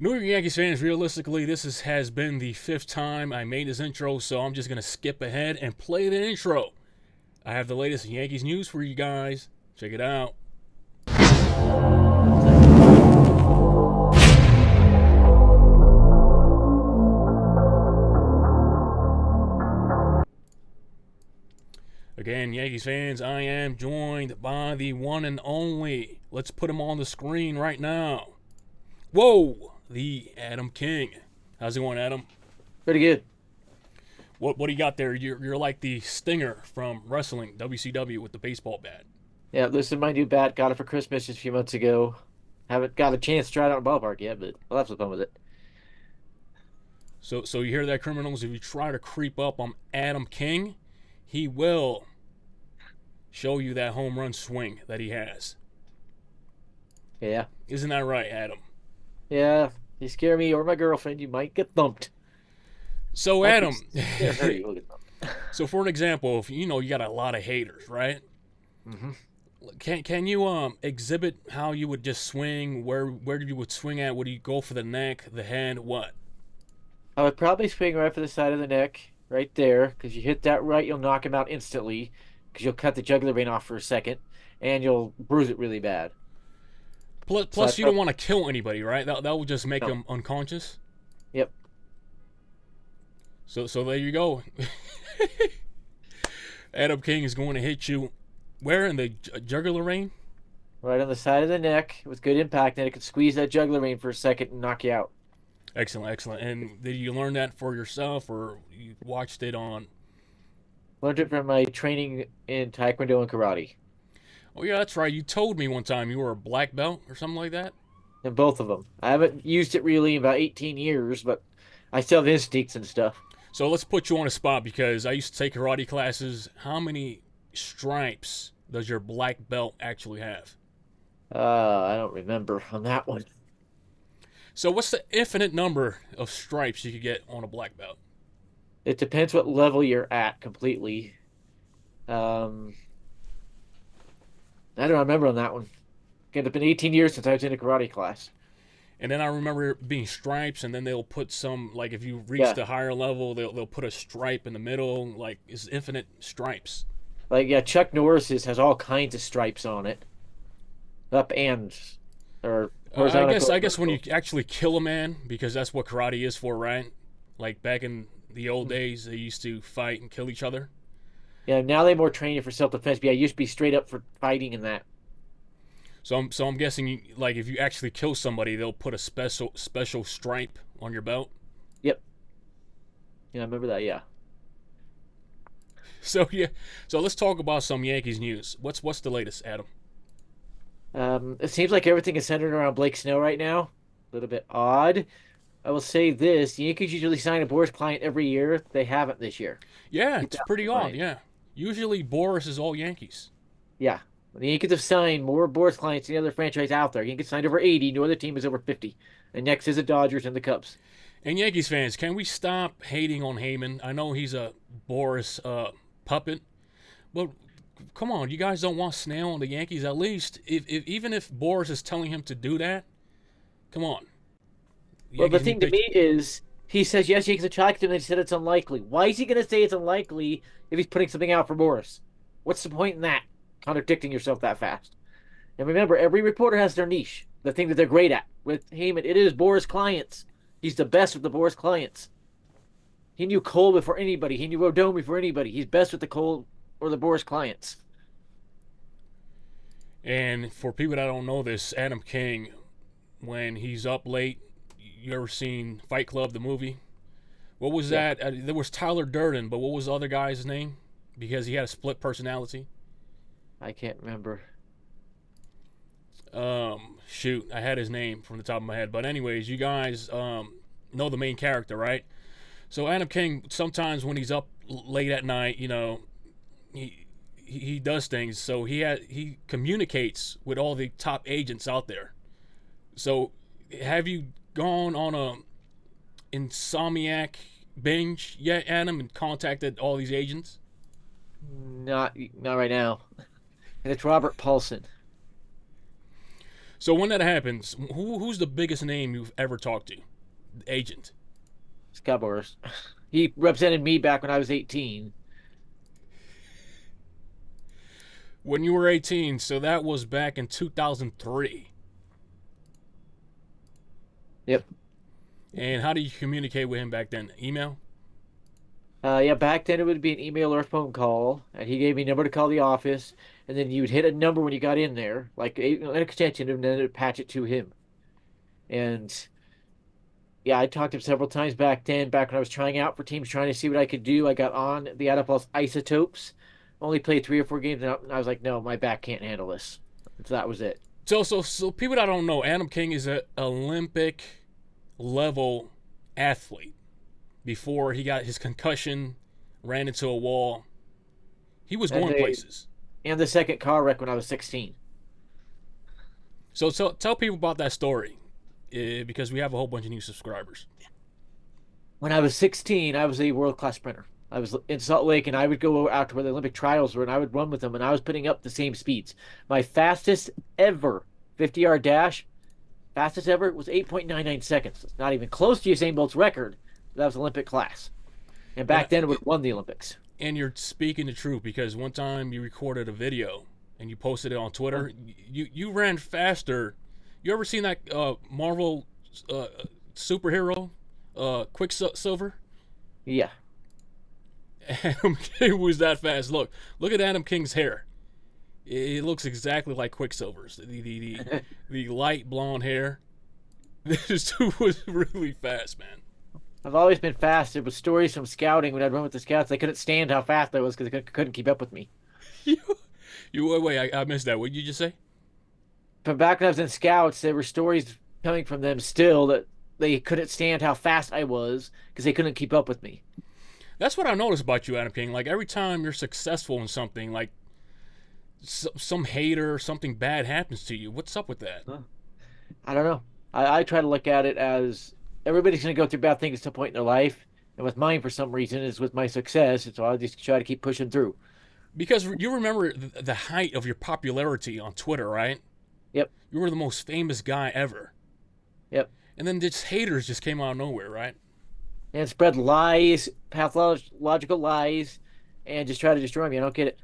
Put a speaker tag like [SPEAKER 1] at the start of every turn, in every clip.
[SPEAKER 1] New York Yankees fans, realistically, has been the fifth time I made this intro, so I'm just going to skip ahead and play the intro. I have the latest Yankees news for you guys. Check it out. Again, Yankees fans, I am joined by the one and only. Let's put him on the screen right now. Whoa, the Adam King. How's it going, Adam?
[SPEAKER 2] Pretty good.
[SPEAKER 1] What do you got there? You're like the Stinger from wrestling, WCW, with the baseball bat.
[SPEAKER 2] Yeah, this is my new bat. Got it for Christmas just a few months ago. Haven't got a chance to try it out in the ballpark yet, but I'll have some fun with it.
[SPEAKER 1] So you hear that, criminals? If you try to creep up on Adam King, he will show you that home run swing that he has.
[SPEAKER 2] Yeah.
[SPEAKER 1] Isn't that right, Adam?
[SPEAKER 2] Yeah. You scare me or my girlfriend, you might get thumped.
[SPEAKER 1] So,
[SPEAKER 2] Might
[SPEAKER 1] Adam,
[SPEAKER 2] scare her, you will get thumped.
[SPEAKER 1] so for an example, if you got a lot of haters, right?
[SPEAKER 2] Mm-hmm.
[SPEAKER 1] Can you exhibit how you would just swing? Where you would swing at? Would you go for the neck, the head, what?
[SPEAKER 2] I would probably swing right for the side of the neck, right there, because you hit that right, you'll knock him out instantly, because you'll cut the jugular vein off for a second, and you'll bruise it really bad.
[SPEAKER 1] Plus, you don't want to kill anybody, right? That will just make
[SPEAKER 2] No.
[SPEAKER 1] them unconscious.
[SPEAKER 2] Yep.
[SPEAKER 1] So there you go. Adam King is going to hit you where in the jugular vein?
[SPEAKER 2] Right on the side of the neck with good impact, and it can squeeze that jugular vein for a second and knock you out.
[SPEAKER 1] Excellent, excellent. And did you learn that for yourself, or you watched it on?
[SPEAKER 2] Learned it from my training in Taekwondo and karate.
[SPEAKER 1] Oh yeah, that's right. You told me one time you were a black belt or something like that.
[SPEAKER 2] In both of them. I haven't used it really in about 18 years, but I still have instincts and stuff.
[SPEAKER 1] So let's put you on a spot because I used to take karate classes. How many stripes does your black belt actually have?
[SPEAKER 2] I don't remember on that one.
[SPEAKER 1] So what's the infinite number of stripes you could get on a black belt?
[SPEAKER 2] It depends what level you're at completely. Um, I don't remember on that one. It's been 18 years since I was in a karate class.
[SPEAKER 1] And then I remember it being stripes, and then they'll put some, like if you reach
[SPEAKER 2] Yeah,
[SPEAKER 1] the higher level, they'll put a stripe in the middle, like it's infinite stripes.
[SPEAKER 2] like yeah, Chuck Norris's has all kinds of stripes on it, up and or
[SPEAKER 1] I
[SPEAKER 2] horizontal,
[SPEAKER 1] guess
[SPEAKER 2] or
[SPEAKER 1] I guess when you
[SPEAKER 2] vertical.
[SPEAKER 1] actually kill a man, because that's what karate is for, right? Like back in the old days, they used to fight and kill each other.
[SPEAKER 2] Yeah, now they more train you for self-defense. But yeah, I used to be straight up for fighting in that.
[SPEAKER 1] So I'm guessing like if you actually kill somebody, they'll put a special stripe on your belt.
[SPEAKER 2] Yep. Yeah, I remember that. Yeah.
[SPEAKER 1] So yeah, so let's talk about some Yankees news. What's the latest, Adam?
[SPEAKER 2] It seems like everything is centered around Blake Snell right now. A little bit odd. I will say this: the Yankees usually sign a Boras client every year. They haven't this year.
[SPEAKER 1] Yeah,
[SPEAKER 2] Keep
[SPEAKER 1] it's
[SPEAKER 2] that
[SPEAKER 1] pretty
[SPEAKER 2] in
[SPEAKER 1] odd.
[SPEAKER 2] mind.
[SPEAKER 1] Yeah, usually Boris is all Yankees.
[SPEAKER 2] Yeah. The Yankees have signed more Boras clients than any other franchise out there. Yankees signed over 80. No other team is over 50. And next is the Dodgers and the Cubs.
[SPEAKER 1] And Yankees fans, can we stop hating on Heyman? I know he's a Boris puppet, but come on, you guys don't want Snell on the Yankees at least. If even if Boris is telling him to do that, come on. The
[SPEAKER 2] Well, the
[SPEAKER 1] Yankees need
[SPEAKER 2] thing to
[SPEAKER 1] pitch.
[SPEAKER 2] me is he says, yes, Yankees attract him, and he said it's unlikely. Why is he going to say it's unlikely if he's putting something out for Boras? What's the point in that? Contradicting yourself that fast. And remember, every reporter has their niche, the thing that they're great at. With Heyman, it is Boras clients. He's the best with the Boras clients. He knew Cole before anybody. He knew Rodon before anybody. He's best with the Cole or the Boras clients.
[SPEAKER 1] And for people that don't know this, Adam King, when he's up late, you ever seen Fight Club, the movie? What was
[SPEAKER 2] Yeah,
[SPEAKER 1] that? There was Tyler Durden, but what was the other guy's name? Because he had a split personality.
[SPEAKER 2] I can't remember.
[SPEAKER 1] Shoot, I had his name from the top of my head. But anyways, you guys know the main character, right? So Adam King, sometimes when he's up late at night, he does things. So he communicates with all the top agents out there. So have you gone on a insomniac binge yet, Adam, and contacted all these agents?
[SPEAKER 2] Not right now. And it's Robert Paulson.
[SPEAKER 1] So when that happens, who's the biggest name you've ever talked to? Agent.
[SPEAKER 2] Scott Boras. He represented me back when I was 18.
[SPEAKER 1] When you were 18, so that was back in 2003.
[SPEAKER 2] Yep.
[SPEAKER 1] And how do you communicate with him back then? Email?
[SPEAKER 2] Yeah, back then it would be an email or a phone call, and he gave me a number to call the office, and then you would hit a number when you got in there, like an extension, and then it would patch it to him. And yeah, I talked to him several times back then, back when I was trying out for teams, trying to see what I could do. I got on the NFL's isotopes, only played 3 or 4 games, and I was like, no, my back can't handle this. So that was it.
[SPEAKER 1] So people that don't know, Adam King is an Olympic level athlete. Before he got his concussion, ran into a wall, he was going places.
[SPEAKER 2] And the second car wreck when I was 16.
[SPEAKER 1] So tell people about that story, because we have a whole bunch of new subscribers.
[SPEAKER 2] When I was 16, I was a world-class sprinter. I was in Salt Lake, and I would go out to where the Olympic trials were, and I would run with them, and I was putting up the same speeds. My fastest ever 50-yard dash, fastest ever, was 8.99 seconds. It's not even close to Usain Bolt's record. That was Olympic class. And back then, it would have won the Olympics.
[SPEAKER 1] And you're speaking the truth, because one time you recorded a video and you posted it on Twitter. You ran faster. You ever seen that Marvel superhero, Quicksilver?
[SPEAKER 2] Yeah.
[SPEAKER 1] Adam King was that fast. Look at Adam King's hair. It looks exactly like Quicksilver's. The light blonde hair. This dude was really fast, man.
[SPEAKER 2] I've always been fast. There was stories from scouting when I'd run with the scouts. They couldn't stand how fast I was because they couldn't keep up with me.
[SPEAKER 1] Wait, I missed that. What did you just say?
[SPEAKER 2] But back when I was in scouts, there were stories coming from them still that they couldn't stand how fast I was because they couldn't keep up with me.
[SPEAKER 1] That's what I noticed about you, Adam King. Like, every time you're successful in something, like some hater, something bad happens to you. What's up with that?
[SPEAKER 2] I don't know. I try to look at it as everybody's going to go through bad things at some point in their life. And with mine, for some reason, is with my success. And so I just try to keep pushing through.
[SPEAKER 1] Because you remember the height of your popularity on Twitter, right?
[SPEAKER 2] Yep.
[SPEAKER 1] You were the most famous guy ever.
[SPEAKER 2] Yep.
[SPEAKER 1] And then just haters just came out of nowhere, right?
[SPEAKER 2] And spread lies, pathological lies, and just try to destroy me. I don't get it.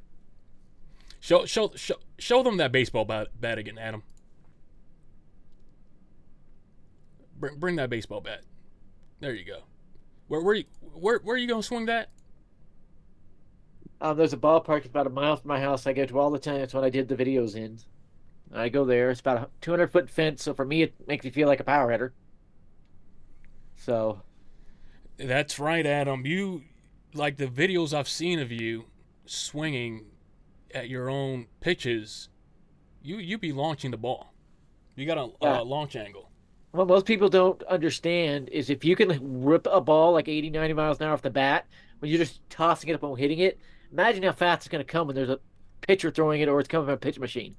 [SPEAKER 1] Show them that baseball bat again, Adam. Bring that baseball bat. There you go. Where are you gonna swing that?
[SPEAKER 2] There's a ballpark about a mile from my house. I go to all the time. That's when I did the videos in. I go there. It's about a 200-foot fence. So for me, it makes me feel like a power hitter. So.
[SPEAKER 1] That's right, Adam. You, like the videos I've seen of you swinging at your own pitches, you be launching the ball. You got a launch angle.
[SPEAKER 2] What most people don't understand is if you can rip a ball like 80, 90 miles an hour off the bat, when you're just tossing it up and hitting it, imagine how fast it's going to come when there's a pitcher throwing it or it's coming from a pitch machine.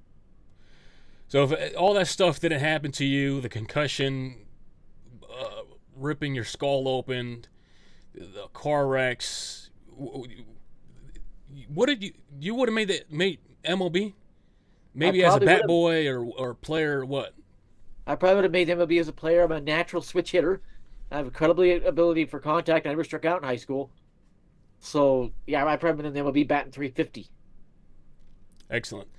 [SPEAKER 1] So if all that stuff didn't happen to you, the concussion, ripping your skull open, the car wrecks, what did you would have made MLB? Maybe as a bat boy or player, what?
[SPEAKER 2] I probably would have made MLB as a player. I'm a natural switch hitter. I have incredibly ability for contact. I never struck out in high school. So, yeah, I probably been in the MLB batting 350.
[SPEAKER 1] Excellent.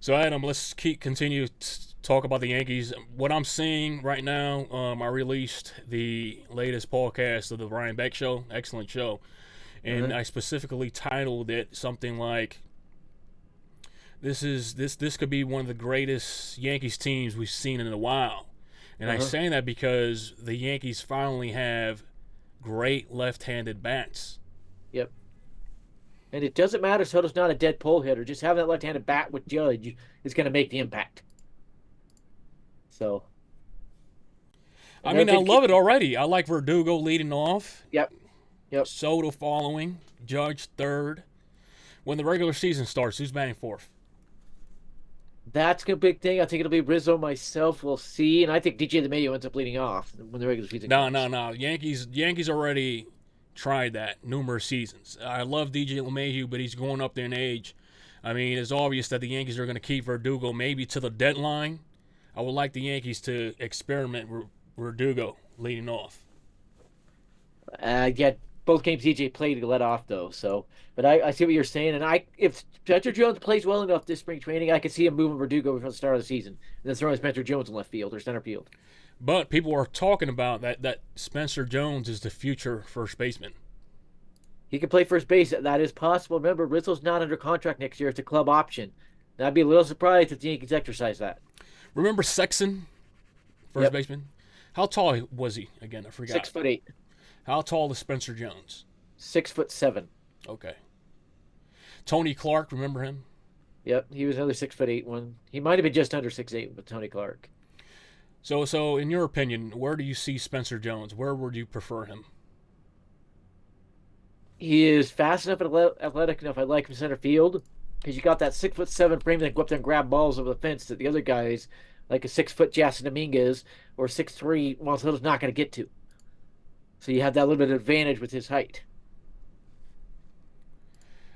[SPEAKER 1] So, Adam, let's continue to talk about the Yankees. What I'm seeing right now, I released the latest podcast of the Ryan Beck Show. Excellent show. And I specifically titled it something like, This could be one of the greatest Yankees teams we've seen in a while. And I'm saying that because the Yankees finally have great left-handed bats.
[SPEAKER 2] Yep. And it doesn't matter Soto's not a dead pull hitter. Just having that left-handed bat with Judge is going to make the impact. So.
[SPEAKER 1] I mean, I love it already. I like Verdugo leading off.
[SPEAKER 2] Yep.
[SPEAKER 1] Soto following. Judge third. When the regular season starts, who's batting fourth?
[SPEAKER 2] That's a big thing. I think it'll be Rizzo myself. We'll see. And I think DJ LeMahieu ends up leading off when the regular season comes.
[SPEAKER 1] No. Yankees already tried that numerous seasons. I love DJ LeMahieu, but he's going up there in age. I mean, it's obvious that the Yankees are going to keep Verdugo maybe to the deadline. I would like the Yankees to experiment Verdugo leading off.
[SPEAKER 2] Yeah, both games EJ played to let off though. So, but I see what you're saying, and if Spencer Jones plays well enough this spring training, I could see him moving Verdugo before the start of the season, and then throwing Spencer Jones in left field or center field.
[SPEAKER 1] But people are talking about that Spencer Jones is the future first baseman.
[SPEAKER 2] He can play first base. That is possible. Remember, Rizzo's not under contract next year. It's a club option. And I'd be a little surprised if the Yankees exercise that.
[SPEAKER 1] Remember Sexton, first
[SPEAKER 2] Yep.
[SPEAKER 1] baseman? How tall was he again? I forgot.
[SPEAKER 2] 6'8".
[SPEAKER 1] How tall is Spencer Jones?
[SPEAKER 2] 6'7".
[SPEAKER 1] Okay. Tony Clark, remember him?
[SPEAKER 2] Yep, he was another 6'8" one. He might have been just under 6'8" with Tony Clark.
[SPEAKER 1] So in your opinion, where do you see Spencer Jones? Where would you prefer him?
[SPEAKER 2] He is fast enough and athletic enough. I like him center field because you got that 6'7" frame that can go up there and grab balls over the fence that the other guys, like a 6-foot Jasson Dominguez or 6'3", Juan Soto's not going to get to. So you have that little bit of advantage with his height.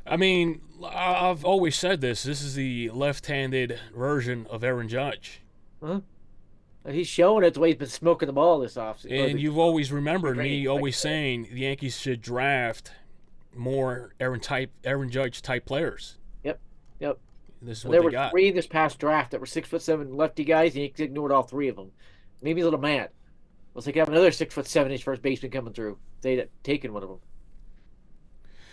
[SPEAKER 1] I mean, I've always said this. This is the left-handed version of Aaron Judge.
[SPEAKER 2] Huh? And he's showing it the way he's been smoking the ball this offseason.
[SPEAKER 1] And you've always remembered me always saying the Yankees should draft more Aaron Judge type players.
[SPEAKER 2] Yep, yep.
[SPEAKER 1] This is
[SPEAKER 2] And
[SPEAKER 1] what
[SPEAKER 2] there
[SPEAKER 1] they
[SPEAKER 2] were
[SPEAKER 1] got.
[SPEAKER 2] 3 in this past draft that were 6'7" lefty guys, and he ignored all 3 of them. Made me a little mad. Looks like I have another 6'7" first baseman coming through. They'd taken one of them.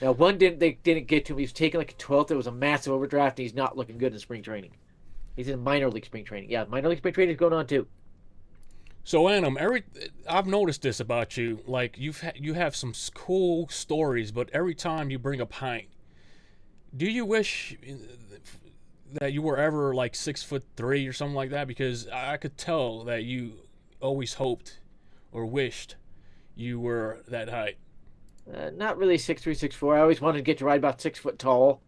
[SPEAKER 2] Now they didn't get to him. He was taken like a 12th. It was a massive overdraft, and he's not looking good in spring training. He's in minor league spring training. Yeah, minor league spring training is going on too.
[SPEAKER 1] So Adam, I've noticed this about you. Like you have some cool stories, but every time you bring up height, do you wish that you were ever like 6'3" or something like that? Because I could tell that you always hoped or wished you were that height.
[SPEAKER 2] Not really 6'3", 6'4". I always wanted to get to right about 6 foot tall.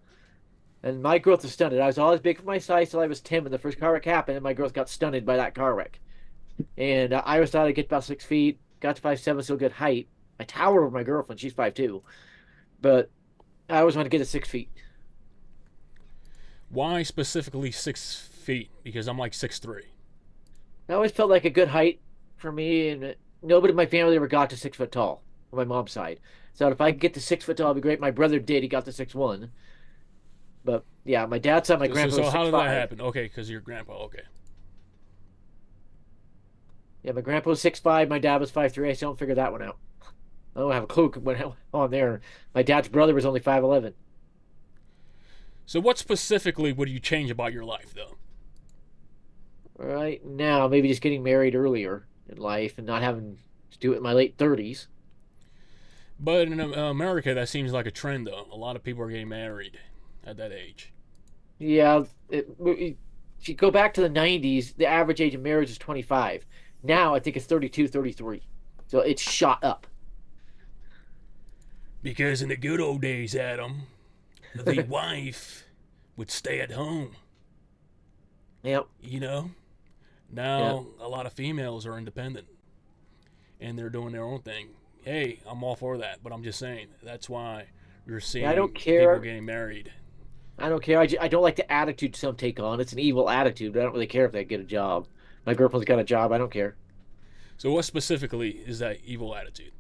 [SPEAKER 2] And my growth was stunted. I was always big for my size till I was 10 when the first car wreck happened, and my growth got stunted by that car wreck. And I always thought I'd get about 6 feet. Got to 5'7", still good height. I tower over my girlfriend. She's 5'2". But I always wanted to get to 6 feet.
[SPEAKER 1] Why specifically 6 feet? Because I'm like 6'3".
[SPEAKER 2] I always felt like a good height for me, and nobody in my family ever got to 6 foot tall on my mom's side. So if I could get to 6 foot tall, it'd be great. My brother did. He got to 6'1". But yeah, my dad's side, my grandpa
[SPEAKER 1] So
[SPEAKER 2] was
[SPEAKER 1] how
[SPEAKER 2] 6'5".
[SPEAKER 1] did that happen? Okay, because your grandpa. Okay.
[SPEAKER 2] Yeah, my grandpa was 6'5". My dad was 5'3". I still don't figure that one out. I don't have a clue what went on there. My dad's brother was only 5'11".
[SPEAKER 1] So what specifically would you change about your life, though?
[SPEAKER 2] Right now, maybe just getting married earlier in life and not having to do it in my late 30s.
[SPEAKER 1] But in America, that seems like a trend, though. A lot of people are getting married at that age.
[SPEAKER 2] Yeah, if you go back to the 90s, the average age of marriage is 25. Now, I think it's 32, 33. So it's shot up.
[SPEAKER 1] Because in the good old days, Adam, the wife would stay at home.
[SPEAKER 2] Yep.
[SPEAKER 1] You know? Now, a lot of females are independent. And they're doing their own thing. Hey, I'm all for that. But I'm just saying, that's why you're seeing
[SPEAKER 2] I don't care.
[SPEAKER 1] people getting married.
[SPEAKER 2] I don't care. I don't like the attitude some take on. It's an evil attitude, but I don't really care if they get a job. My girlfriend's got a job. I don't care.
[SPEAKER 1] So what specifically is that evil attitude?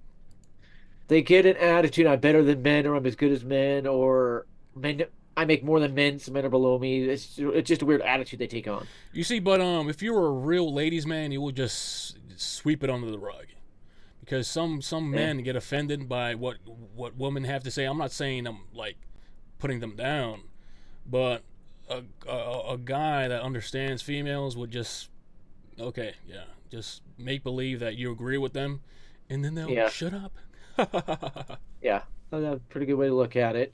[SPEAKER 2] They get an attitude, I'm better than men, or I'm as good as men, or men, I make more than men, so men are below me. It's just a weird attitude they take on.
[SPEAKER 1] You see, but if you were a real ladies' man, you would just sweep it under the rug. Because some men get offended by what women have to say. I'm not saying I'm like putting them down, but a guy that understands females would just just make believe that you agree with them, and then they'll shut up.
[SPEAKER 2] Yeah, that's a pretty good way to look at it.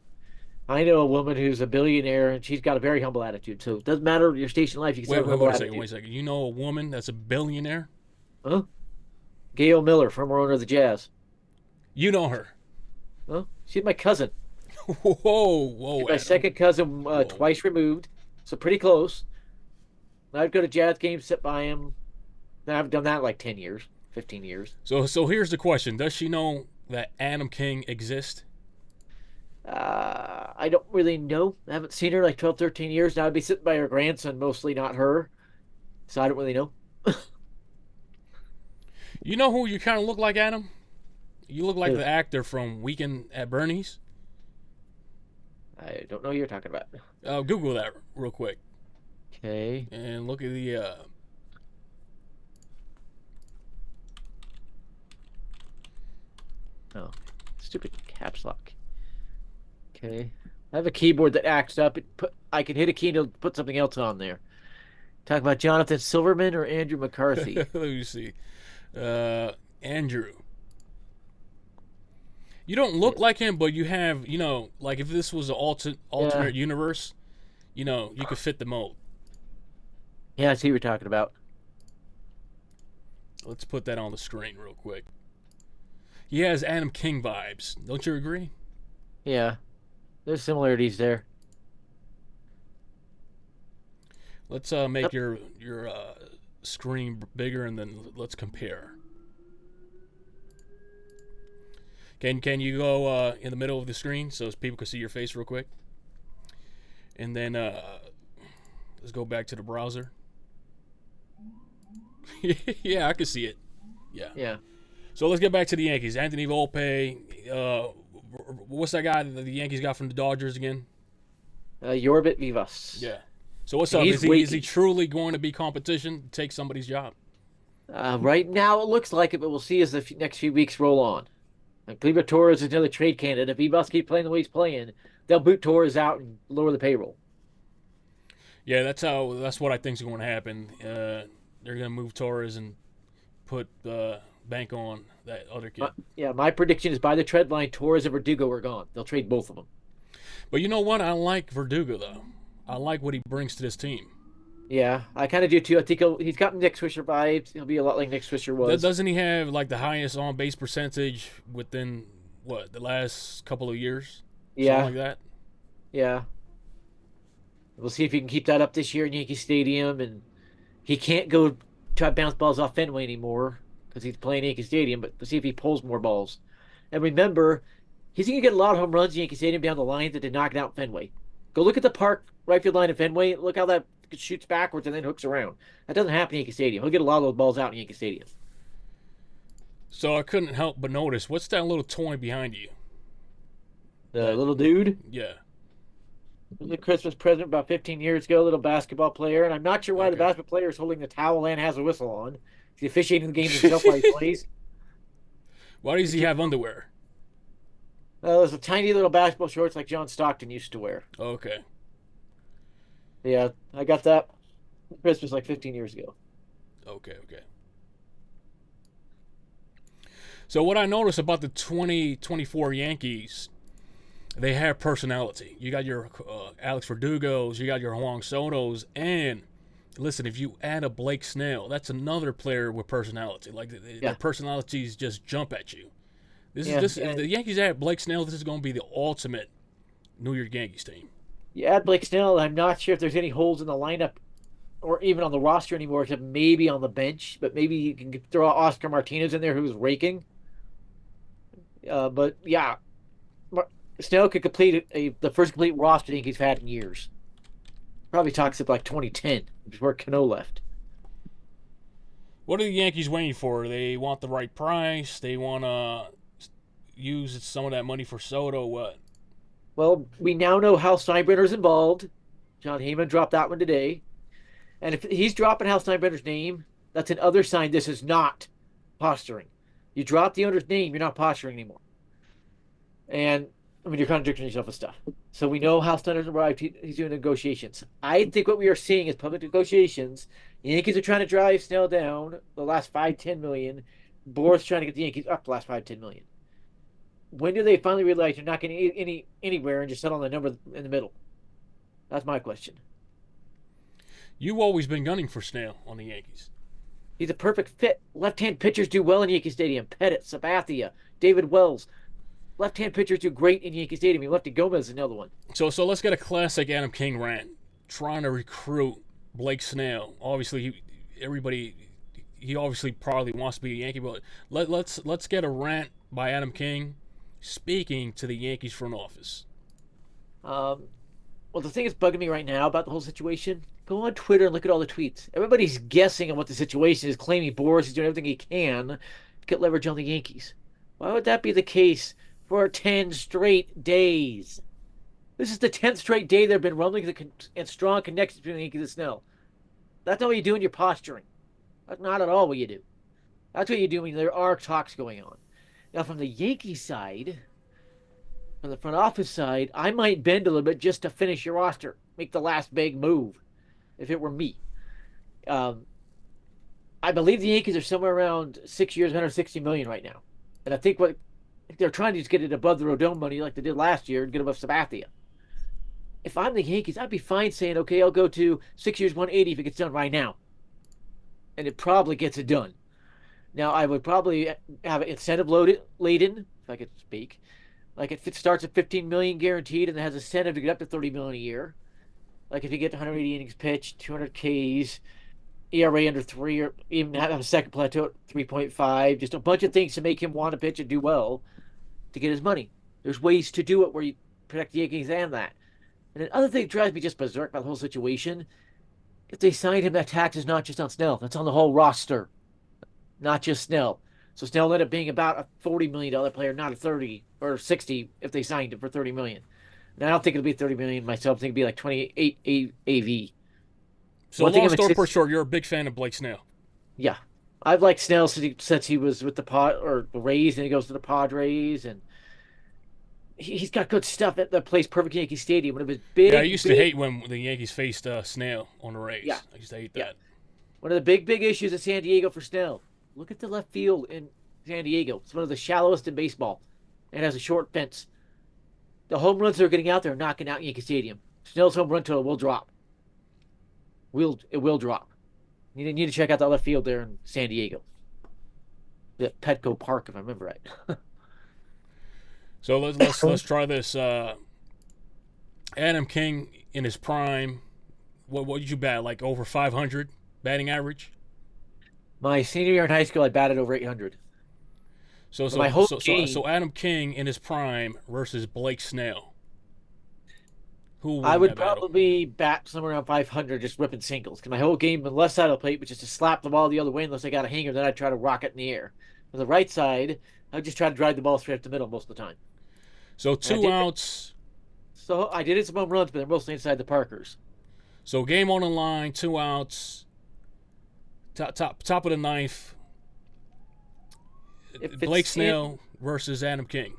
[SPEAKER 2] I know a woman who's a billionaire, and she's got a very humble attitude. So it doesn't matter your station in life. You can have a humble attitude.
[SPEAKER 1] Wait a second. You know a woman that's a billionaire?
[SPEAKER 2] Huh? Gail Miller, former owner of the Jazz.
[SPEAKER 1] You know her?
[SPEAKER 2] Huh? She's my cousin.
[SPEAKER 1] Whoa!
[SPEAKER 2] She's my second cousin, twice removed, so pretty close. I'd go to Jazz games, sit by him. I haven't done that in like 10 years, 15 years.
[SPEAKER 1] So here's the question: does she know that Adam King exists?
[SPEAKER 2] I don't really know. I haven't seen her in like 12, 13 years now. I'd be sitting by her grandson mostly, not her. so I don't really know.
[SPEAKER 1] You know who you kind of look like, Adam? You look like
[SPEAKER 2] Who?
[SPEAKER 1] the actor from Weekend at Bernie's.
[SPEAKER 2] I don't know who you're talking about.
[SPEAKER 1] Google that real quick
[SPEAKER 2] Okay.
[SPEAKER 1] and look at the.
[SPEAKER 2] Oh, stupid caps lock. Okay. I have a keyboard that acts up. I can hit a key and it'll put something else on there. Talk about Jonathan Silverman or Andrew McCarthy.
[SPEAKER 1] Let me see. Andrew. You don't look like him, but you have, like if this was an
[SPEAKER 2] Yeah.
[SPEAKER 1] alternate universe, you could fit the mold.
[SPEAKER 2] Yeah, I see what you're talking about.
[SPEAKER 1] Let's put that on the screen real quick. He has Adam King vibes. Don't you agree?
[SPEAKER 2] Yeah. There's similarities there.
[SPEAKER 1] Let's make your screen bigger and then let's compare. Can you go in the middle of the screen so people can see your face real quick? And then let's go back to the browser. Yeah, I can see it. Yeah.
[SPEAKER 2] Yeah.
[SPEAKER 1] So let's get back to the Yankees. Anthony Volpe. What's that guy that the Yankees got from the Dodgers again?
[SPEAKER 2] Yorbit Vivas.
[SPEAKER 1] Yeah. So what's
[SPEAKER 2] And
[SPEAKER 1] up?
[SPEAKER 2] he's
[SPEAKER 1] Is he truly going to be competition to take somebody's job?
[SPEAKER 2] Right now, it looks like it, but we'll see as the next few weeks roll on. And Gleyber Torres is another trade candidate. If Vivas keeps playing the way he's playing, they'll boot Torres out and lower the payroll.
[SPEAKER 1] Yeah, that's what I think is going to happen. They're going to move Torres and put bank on that other kid.
[SPEAKER 2] My prediction is by the trade line, Torres and Verdugo are gone. They'll trade both of them.
[SPEAKER 1] But you know what? I like Verdugo though. I like what he brings to this team.
[SPEAKER 2] Yeah, I kind of do too. I think he's got Nick Swisher vibes. He'll be a lot like Nick Swisher was.
[SPEAKER 1] Doesn't he have like the highest on base percentage within the last couple of years?
[SPEAKER 2] Yeah,
[SPEAKER 1] something like that.
[SPEAKER 2] Yeah. We'll see if he can keep that up this year in Yankee Stadium. And he can't go try to bounce balls off Fenway anymore because he's playing Yankee Stadium. But we'll see if he pulls more balls. And remember, he's going to get a lot of home runs in Yankee Stadium down the line that did knock it out Fenway. Go look at the park right field line in Fenway. Look how that shoots backwards and then hooks around. That doesn't happen in Yankee Stadium. He'll get a lot of those balls out in Yankee Stadium.
[SPEAKER 1] So I couldn't help but notice, what's that little toy behind you?
[SPEAKER 2] The little dude.
[SPEAKER 1] Yeah.
[SPEAKER 2] It was a Christmas present about 15 years ago, a little basketball player. And I'm not sure why the
[SPEAKER 1] Okay.
[SPEAKER 2] basketball player is holding the towel and has a whistle on. He's officiating the game himself while he plays.
[SPEAKER 1] Why does he have underwear?
[SPEAKER 2] There's a tiny little basketball shorts like John Stockton used to wear.
[SPEAKER 1] Okay.
[SPEAKER 2] Yeah, I got that for Christmas like 15 years ago.
[SPEAKER 1] Okay. So what I noticed about the 2024 Yankees, they have personality. You got your Alex Verdugos, you got your Juan Sotos, and listen, if you add a Blake Snell, that's another player with personality. Like their personalities just jump at you. If the Yankees add Blake Snell, this is going to be the ultimate New York Yankees team.
[SPEAKER 2] You add Blake Snell, I'm not sure if there's any holes in the lineup or even on the roster anymore, except maybe on the bench. But maybe you can throw Oscar Martinez in there, who's raking. But yeah, Snell could complete the first complete roster I think he's had in years. Probably talks up like 2010, before Cano left.
[SPEAKER 1] What are the Yankees waiting for? They want the right price. They want to use some of that money for Soto. What?
[SPEAKER 2] Well, we now know Hal Steinbrenner's involved. John Heyman dropped that one today. And if he's dropping Hal Steinbrenner's name, that's another sign this is not posturing. You drop the owner's name, you're not posturing anymore. And, I mean, you're contradicting yourself with stuff. So we know Hal Steinbrenner's arrived. He's doing negotiations. I think what we are seeing is public negotiations. The Yankees are trying to drive Snell down the last $5-10 million. Boras trying to get the Yankees up the last $5-10 million. When do they finally realize you're not getting anywhere and just settle on the number in the middle? That's my question.
[SPEAKER 1] You've always been gunning for Snell on the Yankees.
[SPEAKER 2] He's a perfect fit. Left-hand pitchers do well in Yankee Stadium. Pettit, Sabathia, David Wells. Left-hand pitchers do great in Yankee Stadium. Lefty Gomez is another one.
[SPEAKER 1] So let's get a classic Adam King rant. Trying to recruit Blake Snell. Obviously, he obviously probably wants to be a Yankee, but let's get a rant by Adam King speaking to the Yankees front office.
[SPEAKER 2] Well, the thing that's bugging me right now about the whole situation Go on Twitter and look at all the tweets. Everybody's guessing on what the situation is, claiming Boras is doing everything he can to get leverage on the Yankees. Why would that be the case for 10 straight days? This is the 10th straight day there have been rumblings and strong connections between the Yankees and Snell. That's not what you do when you're posturing. That's not at all what you do. That's what you do when there are talks going on. Now, from the Yankee side, from the front office side, I might bend a little bit just to finish your roster, make the last big move if it were me. I believe the Yankees are somewhere around 6 years, 160 million right now. And I think what they're trying to just get it above the Rodon money like they did last year and get above Sabathia. If I'm the Yankees, I'd be fine saying, okay, I'll go to 6 years, 180 if it gets done right now. And it probably gets it done. Now, I would probably have it incentive laden, if I could speak. Like if it starts at 15 million guaranteed and it has incentive to get up to 30 million a year. Like if you get 180 innings pitched, 200 Ks, ERA under 3, or even have a second plateau at 3.5, just a bunch of things to make him want to pitch and do well to get his money. There's ways to do it where you protect the Yankees and that. And another thing that drives me just berserk about the whole situation, if they signed him, that tax is not just on Snell. That's on the whole roster, not just Snell. So Snell ended up being about a $40 million player, not a 30 or 60 if they signed him for 30 million. And I don't think it'll be 30 million myself. I think it'll be like 28 AV.
[SPEAKER 1] So long story short, you're a big fan of Blake Snell.
[SPEAKER 2] Yeah. I've liked Snell since he was with the Rays, and he goes to the Padres, and he's got good stuff that plays perfect Yankee Stadium. One of his big.
[SPEAKER 1] Yeah, I used to hate when the Yankees faced Snell on the Rays.
[SPEAKER 2] Yeah.
[SPEAKER 1] I used to hate that.
[SPEAKER 2] Yeah. One of the big issues in San Diego for Snell. Look at the left field in San Diego. It's one of the shallowest in baseball. It has a short fence. The home runs that are getting out there are knocking out Yankee Stadium. Snell's home run total will drop. It will drop. You need to check out the left field there in San Diego. The Petco Park, if I remember right.
[SPEAKER 1] So let's try this. Adam King in his prime. What did you bat? Like over 500 batting average?
[SPEAKER 2] My senior year in high school, I batted over 800.
[SPEAKER 1] So Adam King in his prime versus Blake Snell.
[SPEAKER 2] I would probably bat somewhere around 500, just ripping singles. Because my whole game on the left side of the plate was just to slap the ball the other way unless I got a hanger. Then I'd try to rock it in the air. On the right side, I'd just try to drive the ball straight up the middle most of the time.
[SPEAKER 1] So 2 outs.
[SPEAKER 2] So I did hit some home runs, but they're mostly inside the Parkers.
[SPEAKER 1] So game on the line, 2 outs. Top of the ninth. Blake Snell versus Adam King.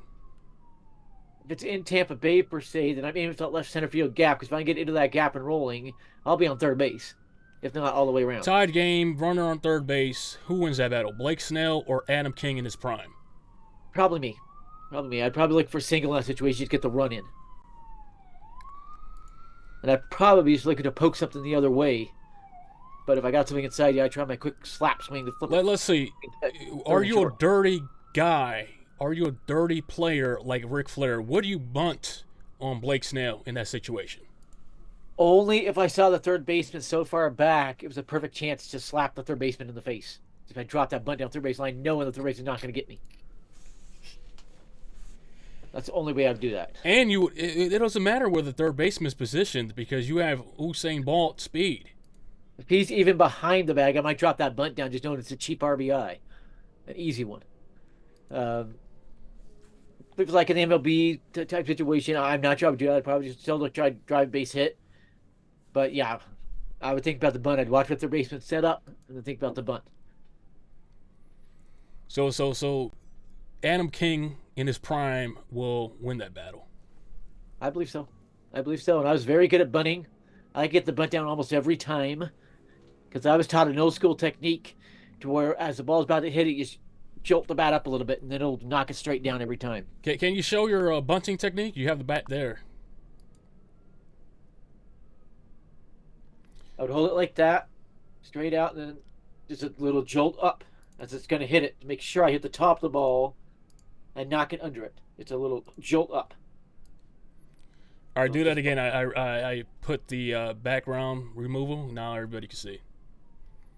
[SPEAKER 2] If it's in Tampa Bay per se, then I'm aiming for that left center field gap, because if I can get into that gap and rolling, I'll be on third base, if not all the way around.
[SPEAKER 1] Tied game, runner on third base. Who wins that battle, Blake Snell or Adam King in his prime?
[SPEAKER 2] Probably me. I'd probably look for a single in that situation to get the run in. And I'd probably be just looking to poke something the other way. But if I got something inside, yeah, I'd try my quick slap swing to flip.
[SPEAKER 1] Let's see. Are you a dirty guy? Are you a dirty player like Ric Flair? Would you bunt on Blake Snell in that situation?
[SPEAKER 2] Only if I saw the third baseman so far back, it was a perfect chance to slap the third baseman in the face. If I drop that bunt down third base line, knowing the third baseman is not going to get me. That's the only way I'd do that.
[SPEAKER 1] And it doesn't matter where the third baseman is positioned because you have Usain Bolt speed.
[SPEAKER 2] If he's even behind the bag, I might drop that bunt down just knowing it's a cheap RBI. An easy one. If it was like an MLB type situation, I'm not sure I would do that. I'd probably just still try to drive base hit. But yeah, I would think about the bunt. I'd watch what their baseman set up and then think about the bunt.
[SPEAKER 1] So Adam King in his prime will win that battle.
[SPEAKER 2] I believe so. And I was very good at bunting. I get the bunt down almost every time because I was taught an old school technique to where as the ball's about to hit it, you just jolt the bat up a little bit and then it'll knock it straight down every time.
[SPEAKER 1] Can you show your bunting technique? You have the bat there.
[SPEAKER 2] I would hold it like that, straight out, and then just a little jolt up as it's going to hit it to make sure I hit the top of the ball and knock it under it. It's a little jolt up.
[SPEAKER 1] All right, do that again. I put the background removal. Now everybody can see.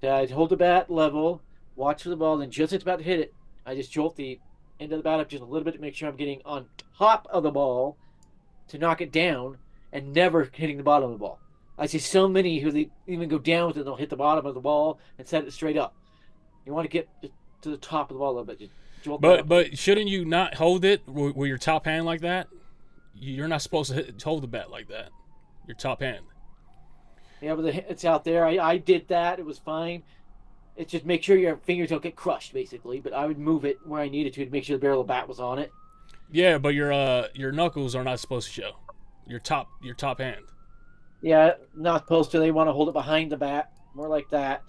[SPEAKER 2] I'd hold the bat level, watch for the ball, then just as it's about to hit it, I just jolt the end of the bat up just a little bit to make sure I'm getting on top of the ball to knock it down and never hitting the bottom of the ball. I see so many who they even go down with it. They'll hit the bottom of the ball and set it straight up. You want to get to the top of the ball a little bit. Just jolt that up.
[SPEAKER 1] But shouldn't you not hold it with your top hand like that? You're not supposed to hold the bat like that. Your top hand.
[SPEAKER 2] Yeah, but it's out there. I did that. It was fine. It's just make sure your fingers don't get crushed, basically. But I would move it where I needed to make sure the barrel of the bat was on it.
[SPEAKER 1] Yeah, but your knuckles are not supposed to show. Your top hand.
[SPEAKER 2] Yeah, not supposed to. They want to hold it behind the bat, more like that,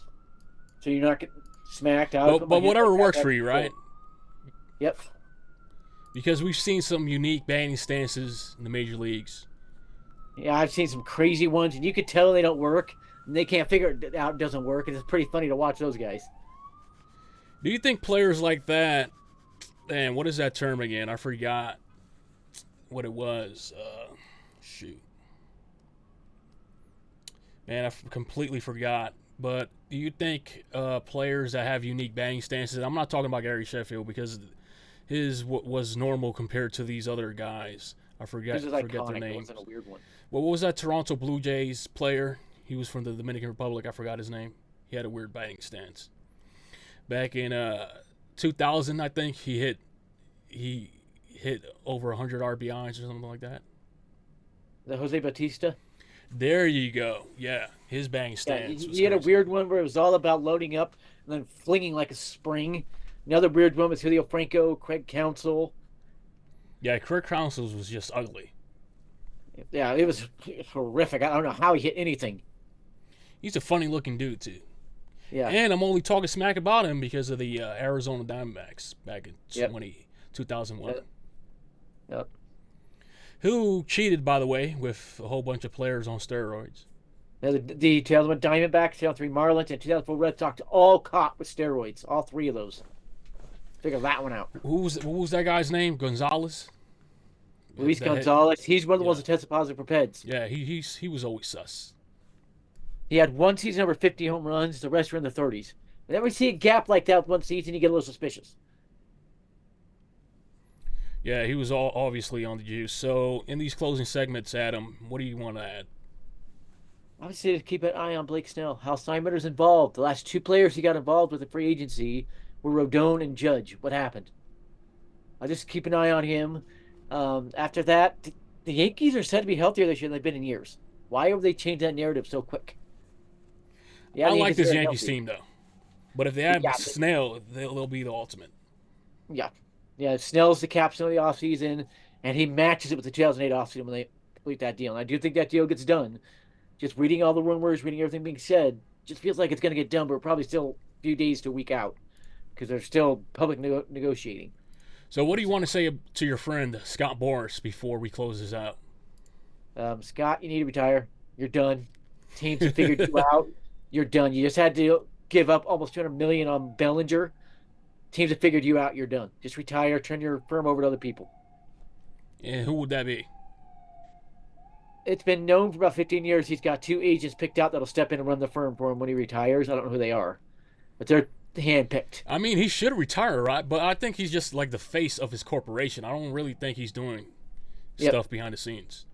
[SPEAKER 2] so you're not getting smacked out.
[SPEAKER 1] But whatever
[SPEAKER 2] like
[SPEAKER 1] works for you, right?
[SPEAKER 2] Yep.
[SPEAKER 1] Because we've seen some unique batting stances in the major leagues.
[SPEAKER 2] Yeah, I've seen some crazy ones, and you could tell they don't work, and they can't figure it out. It doesn't work, and it's pretty funny to watch those guys.
[SPEAKER 1] Do you think players like that? Man, what is that term again? I forgot what it was. Shoot. Man, I completely forgot. But do you think players that have unique batting stances? I'm not talking about Gary Sheffield because his was normal compared to these other guys. I forget their names.
[SPEAKER 2] It wasn't a weird one.
[SPEAKER 1] Well, what was that Toronto Blue Jays player? He was from the Dominican Republic. I forgot his name. He had a weird batting stance. Back in 2000, I think he hit over 100 RBIs or something like that.
[SPEAKER 2] The Jose Bautista.
[SPEAKER 1] There you go. Yeah, his batting stance.
[SPEAKER 2] Yeah, he had a weird one where it was all about loading up and then flinging like a spring. Another weird one was Julio Franco, Craig Counsell.
[SPEAKER 1] Yeah, Craig Counsell's was just ugly.
[SPEAKER 2] Yeah, it was horrific. I don't know how he hit anything.
[SPEAKER 1] He's a funny-looking dude, too.
[SPEAKER 2] Yeah.
[SPEAKER 1] And I'm only talking smack about him because of the Arizona Diamondbacks back in 2001.
[SPEAKER 2] Yep.
[SPEAKER 1] Who cheated, by the way, with a whole bunch of players on steroids.
[SPEAKER 2] Now, the 2001 Diamondbacks, 2003 Marlins, and 2004 Red Sox all caught with steroids. All three of those. Figure that one out.
[SPEAKER 1] What was that guy's name? Gonzalez?
[SPEAKER 2] Luis Gonzalez. He's one of the ones that tested positive for PEDs.
[SPEAKER 1] Yeah, he was always sus.
[SPEAKER 2] He had one season over 50 home runs. The rest were in the 30s. Whenever we see a gap like that with one season, you get a little suspicious.
[SPEAKER 1] Yeah, he was obviously on the juice. So, in these closing segments, Adam, what do you want to add?
[SPEAKER 2] Obviously, to keep an eye on Blake Snell. Hal Steinbrenner's involved. The last two players he got involved with in free agency were Rodon and Judge. What happened? I'll just keep an eye on him. After that, the Yankees are said to be healthier this year than they've been in years. Why would they change that narrative so quick?
[SPEAKER 1] Yeah, I like this Yankees team, though. But if they add Snell, they'll be the ultimate.
[SPEAKER 2] Yeah. Yeah, Snell's the captain of the offseason, and he matches it with the 2008 offseason when they complete that deal. And I do think that deal gets done. Just reading all the rumors, reading everything being said, just feels like it's going to get done, but we're probably still a few days to a week out because they're still public negotiating.
[SPEAKER 1] So what do you want to say to your friend, Scott Boras, before we close this out?
[SPEAKER 2] Scott, you need to retire. You're done. Teams have figured you out. You're done. You just had to give up almost $200 million on Bellinger. Teams have figured you out. You're done. Just retire. Turn your firm over to other people.
[SPEAKER 1] And who would that be?
[SPEAKER 2] It's been known for about 15 years he's got two agents picked out that'll step in and run the firm for him when he retires. I don't know who they are, but they're handpicked.
[SPEAKER 1] I mean, he should retire, right? But I think he's just like the face of his corporation. I don't really think he's doing stuff behind the scenes.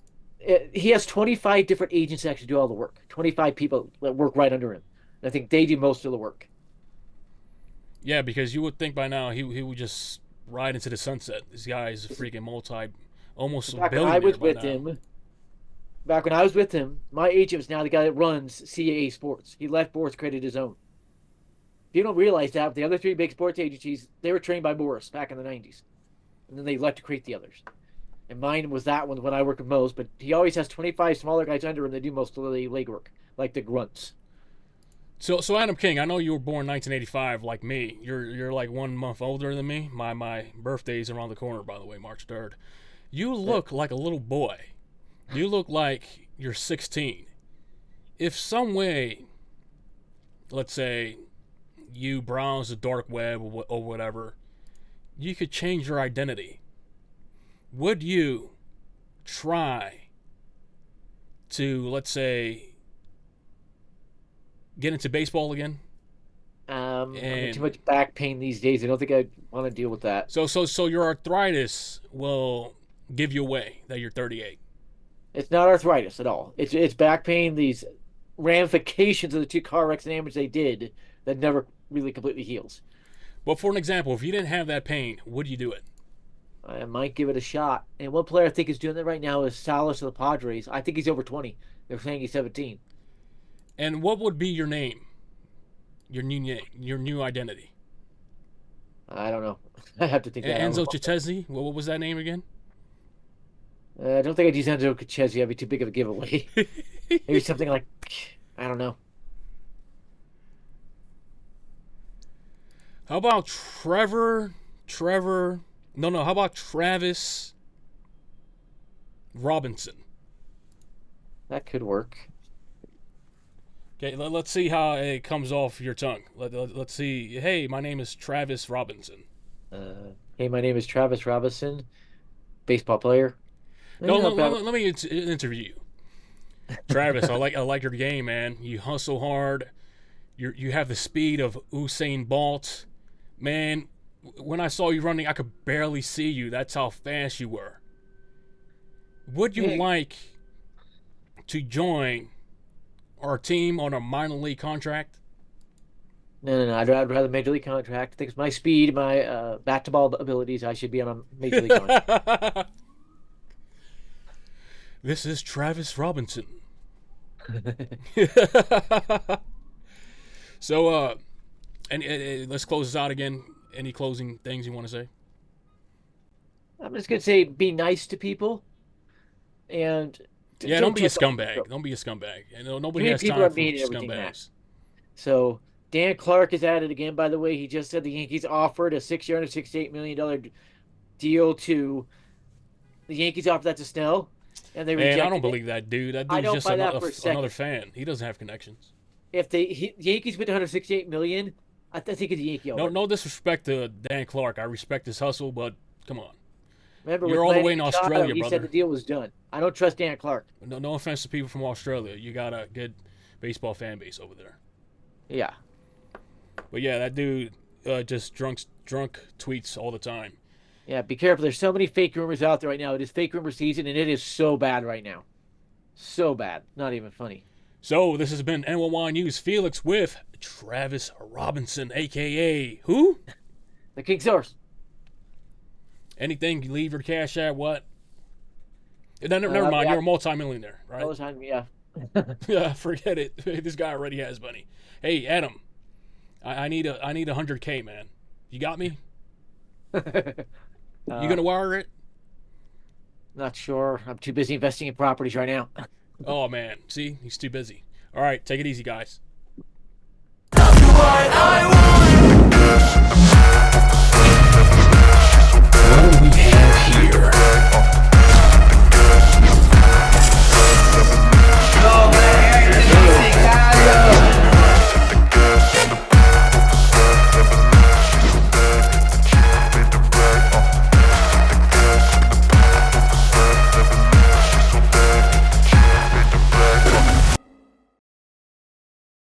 [SPEAKER 2] He has 25 different agents that actually do all the work. 25 people that work right under him. I think they do most of the work.
[SPEAKER 1] Yeah, because you would think by now he would just ride into the sunset. This guy is a freaking almost
[SPEAKER 2] back
[SPEAKER 1] billionaire.
[SPEAKER 2] when I was with him, back when I was with him, my agent was now the guy that runs CAA Sports. He left Boras, created his own. If you don't realize that, the other three big sports agencies, they were trained by Boras back in the 90s. And then they left to create the others. And mine was that one when I worked with most, but he always has 25 smaller guys under him that do most of the legwork, like the grunts.
[SPEAKER 1] So Adam King, I know you were born 1985 like me. You're like 1 month older than me. My birthday's around the corner, by the way, March 3rd. You look like a little boy. You look like you're 16. If some way, let's say, you browse the dark web or whatever, you could change your identity. Would you try to, let's say, get into baseball again?
[SPEAKER 2] I'm too much back pain these days. I don't think I want to deal with that.
[SPEAKER 1] So your arthritis will give you away that you're 38.
[SPEAKER 2] It's not arthritis at all. It's back pain. These ramifications of the two car wrecks and damage they did that never really completely heals.
[SPEAKER 1] But for an example, if you didn't have that pain, would you do it?
[SPEAKER 2] I might give it a shot. And one player I think is doing that right now is Salas of the Padres. I think he's over 20. They're saying he's 17.
[SPEAKER 1] And what would be your name? Your new name, your new identity?
[SPEAKER 2] I don't know. I have to think that
[SPEAKER 1] Enzo
[SPEAKER 2] out.
[SPEAKER 1] Chitezzi? What was that name again?
[SPEAKER 2] I don't think I'd use Enzo Cachezzi. That'd be too big of a giveaway. Maybe something like, I don't know.
[SPEAKER 1] How about Trevor? No. How about Travis Robinson?
[SPEAKER 2] That could work.
[SPEAKER 1] Okay, let's see how it comes off your tongue. Let's see. Hey, my name is Travis Robinson.
[SPEAKER 2] Hey, my name is Travis Robinson, baseball player.
[SPEAKER 1] No, let me interview you. Travis, I like your game, man. You hustle hard. You have the speed of Usain Bolt. Man, when I saw you running, I could barely see you. That's how fast you were. Would you like to join our team on a minor league contract?
[SPEAKER 2] No. I'd rather major league contract. I think it's my speed, my bat to ball abilities. I should be on a major league contract.
[SPEAKER 1] This is Travis Robinson. So, and let's close this out again. Any closing things you want to say?
[SPEAKER 2] I'm just gonna say, be nice to people, and
[SPEAKER 1] Don't be a scumbag. Don't be a scumbag. Nobody has time for scumbags.
[SPEAKER 2] So Dan Clark is at it again. By the way, he just said the Yankees offered a $6 year, $68 million deal to the Yankees. Offered that to Snell, and they rejected
[SPEAKER 1] Man, I don't
[SPEAKER 2] it.
[SPEAKER 1] believe that dude. That dude's just another fan. He doesn't have connections.
[SPEAKER 2] If the Yankees went to $168 million, I think it's a Yankee.
[SPEAKER 1] No disrespect to Dan Clark. I respect his hustle, but come on.
[SPEAKER 2] Remember,
[SPEAKER 1] you're all the way in Australia,
[SPEAKER 2] he
[SPEAKER 1] brother.
[SPEAKER 2] said the deal was done. I don't trust Dan Clark.
[SPEAKER 1] No offense to people from Australia. You got a good baseball fan base over there.
[SPEAKER 2] Yeah.
[SPEAKER 1] But yeah, that dude just drunk tweets all the time.
[SPEAKER 2] Yeah, be careful. There's so many fake rumors out there right now. It is fake rumor season, and it is so bad right now. So bad. Not even funny.
[SPEAKER 1] So this has been NYY News Felix with Travis Robinson, a.k.a. who?
[SPEAKER 2] The King Source.
[SPEAKER 1] Anything, you leave your cash at what? Never mind, you're a multi-millionaire, right?
[SPEAKER 2] Yeah.
[SPEAKER 1] Yeah, forget it. This guy already has money. Hey, Adam, I need 100K, man. You got me? You gonna wire it?
[SPEAKER 2] Not sure. I'm too busy investing in properties right now.
[SPEAKER 1] Oh man, see, he's too busy. All right, take it easy, guys.
[SPEAKER 3] NYYNEWS.